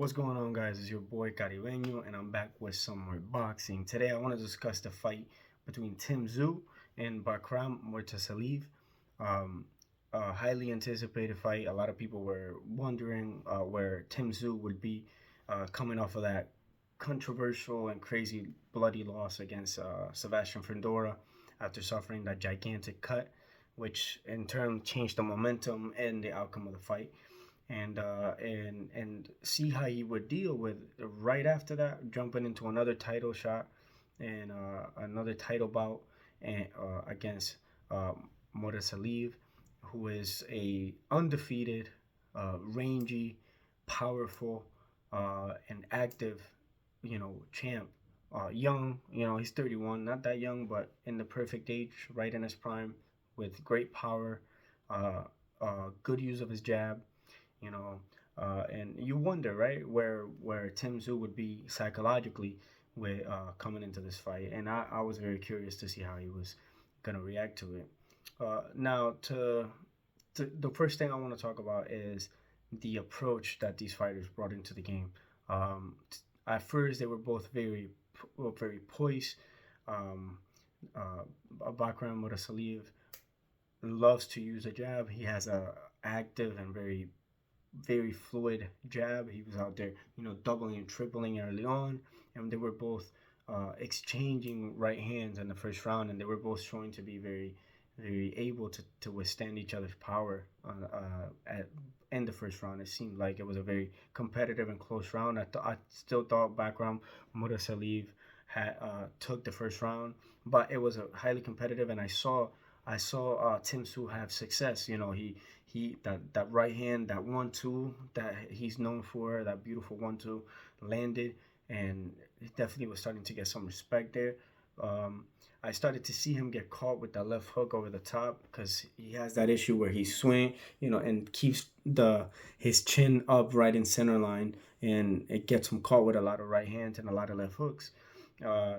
What's going on, guys? It's your boy Caribeño, and I'm back with some more boxing. Today, I want to discuss the fight between Tszyu and Bakhram Murtazaliev. Um, a highly anticipated fight. A lot of people were wondering where Tszyu would be coming off of that controversial and crazy bloody loss against Sebastian Fundora after suffering that gigantic cut, which in turn changed the momentum and the outcome of the fight and see how he would deal with right after that, jumping into another title shot and another title bout and against Morris Aliv, who is a undefeated, rangy, powerful, and active, champ. Young, he's 31, not that young, but in the perfect age, right in his prime, with great power, uh, good use of his jab, you know, and you wonder, right, where Tszyu would be psychologically with coming into this fight, and I was very curious to see how he was gonna react to it. Now, to the first thing I want to talk about is the approach that these fighters brought into the game. At first, they were both very poised. Um, Bakhram Murtazaliev loves to use a jab. He has a active and very fluid jab. He was out there, doubling and tripling early on, and they were both exchanging right hands in the first round, and they were both showing to be very able to withstand each other's power in the first round. It seemed like it was a very competitive and close round. I still thought Background Murtazaliev had took the first round, but it was a highly competitive, and I saw Tszyu have success. He that right hand, that 1-2 that he's known for, that beautiful 1-2 landed, and he definitely was starting to get some respect there. Um, I started to see him get caught with that left hook over the top because he has that issue where he swing, and keeps the his chin up right in center line, and it gets him caught with a lot of right hands and a lot of left hooks.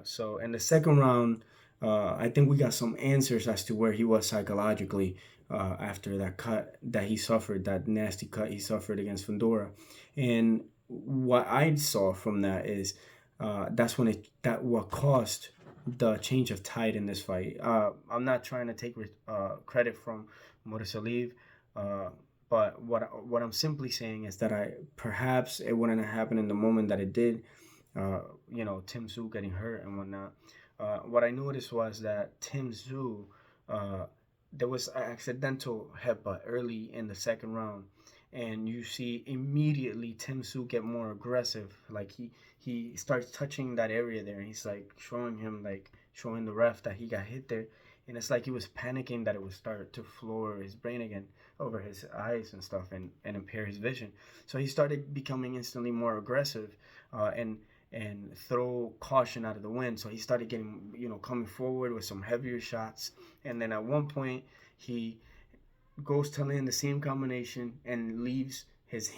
So in the second round, I think we got some answers as to where he was psychologically after that cut that he suffered, that nasty cut he suffered against Fundora. And what I saw from that is that's when that what caused the change of tide in this fight. I'm not trying to take credit from Murtazaliev, uh, but what I'm simply saying is that I perhaps it wouldn't have happened in the moment that it did. Tim Tszyu getting hurt and whatnot. What I noticed was that Tim Tszyu, uh, there was an accidental headbutt early in the second round, and you see immediately Tim Tszyu get more aggressive. Like he starts touching that area there, and he's like showing the ref that he got hit there, and it's like he was panicking that it would start to floor his brain again over his eyes and stuff, and impair his vision. So he started becoming instantly more aggressive, and throw caution out of the wind. So he started getting, coming forward with some heavier shots. And then at one point, he goes to land the same combination and leaves his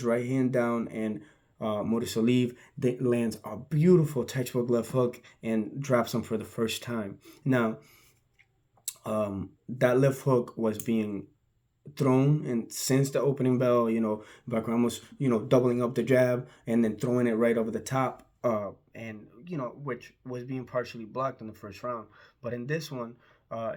right hand down, and Murtazaliev lands a beautiful textbook left hook and drops him for the first time. Now, that left hook was being thrown, and since the opening bell, Bakhram was, doubling up the jab and then throwing it right over the top, and which was being partially blocked in the first round. But in this one,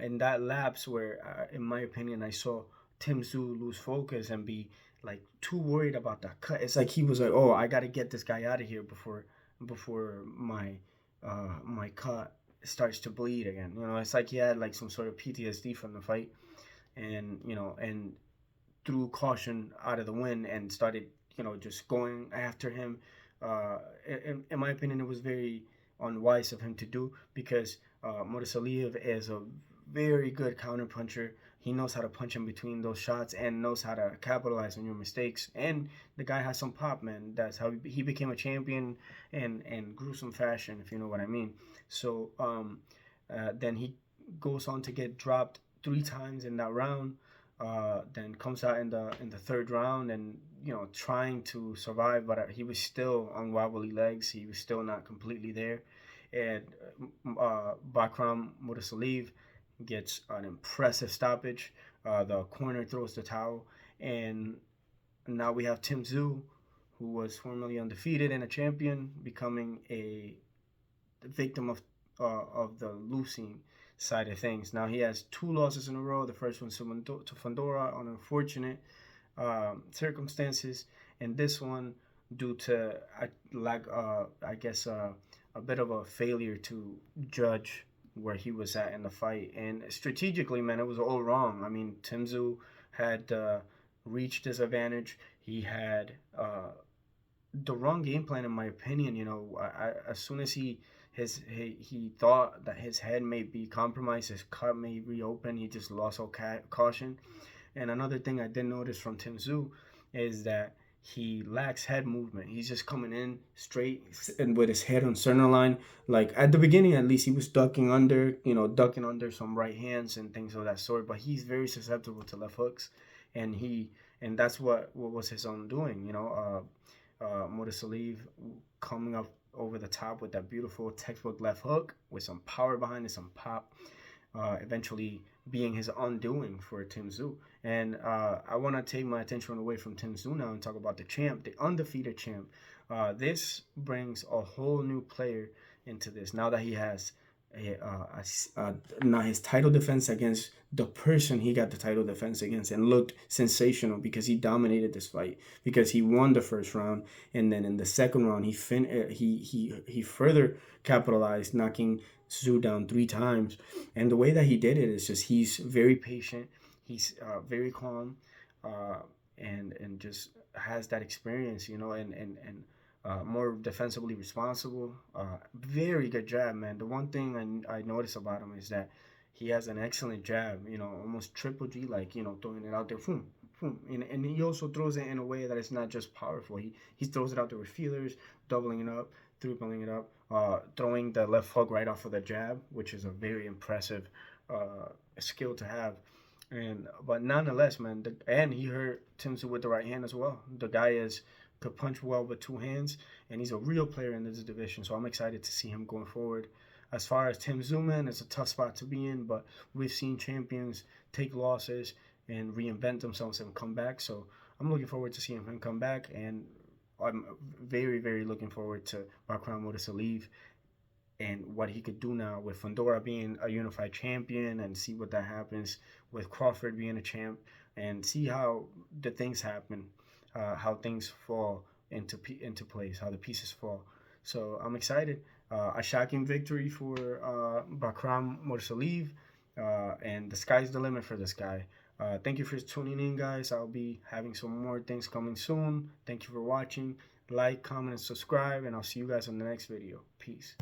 in that lapse where, in my opinion, I saw Tim Tszyu lose focus and be like too worried about that cut. It's like he was like, "Oh, I got to get this guy out of here before my cut starts to bleed again." It's like he had like some sort of PTSD from the fight, and threw caution out of the wind and started, just going after him. In my opinion, it was very unwise of him to do because Murtazaliev is a very good counter puncher. He knows how to punch in between those shots and knows how to capitalize on your mistakes. And the guy has some pop, man. That's how he became a champion in gruesome fashion, if you know what I mean. So then he goes on to get dropped three times in that round. Then comes out in the third round and trying to survive, but he was still on wobbly legs. He was still not completely there, and Bakhram Murtazaliev gets an impressive stoppage. The corner throws the towel, and now we have Tim Tszyu, who was formerly undefeated and a champion, becoming a victim of the losing side of things. Now he has 2 losses in a row. The first one to Fandora on unfortunate circumstances, and this one due to I guess a bit of a failure to judge where he was at in the fight. And strategically, man, it was all wrong. I mean, Tszyu had reached his advantage. He had the wrong game plan, in my opinion. You know, as soon as he thought that his head may be compromised, his cut may reopen, he just lost all caution. And another thing I did notice from Tszyu is that he lacks head movement. He's just coming in straight and with his head on center line. Like at the beginning, at least, he was ducking under, ducking under some right hands and things of that sort. But he's very susceptible to left hooks, and that's what was his own doing. Murtazaliev coming up over the top with that beautiful textbook left hook with some power behind it, some pop, eventually being his undoing for Tszyu. And I want to take my attention away from Tszyu now and talk about the champ, the undefeated champ. This brings a whole new player into this now that he has now his title defense against the person he got the title defense against, and looked sensational because he dominated this fight, because he won the first round, and then in the second round he further capitalized, knocking Tszyu down 3 times. And the way that he did it is just he's very patient, he's very calm, and just has that experience, and more defensively responsible. Very good jab, man. The one thing I notice about him is that he has an excellent jab, almost triple G, like, throwing it out there, boom, boom. And he also throws it in a way that it's not just powerful. He throws it out there with feelers, doubling it up, tripling it up, throwing the left hook right off of the jab, which is a very impressive skill to have. But nonetheless, man, and he hurt Tszyu with the right hand as well. The guy could punch well with 2 hands, and he's a real player in this division. So I'm excited to see him going forward. As far as Tszyu, man, it's a tough spot to be in, but we've seen champions take losses and reinvent themselves and come back. So I'm looking forward to seeing him come back, and I'm very, very looking forward to Bakhram Murtazaliev and what he could do now with Fandora being a unified champion, and see what that happens with Crawford being a champ, and see how the things happen, how things fall into place, how the pieces fall. So I'm excited. A shocking victory for Bakhram Murtazaliev, and the sky's the limit for this guy. Thank you for tuning in, guys. I'll be having some more things coming soon. Thank you for watching. Like, comment, and subscribe, and I'll see you guys on the next video. Peace.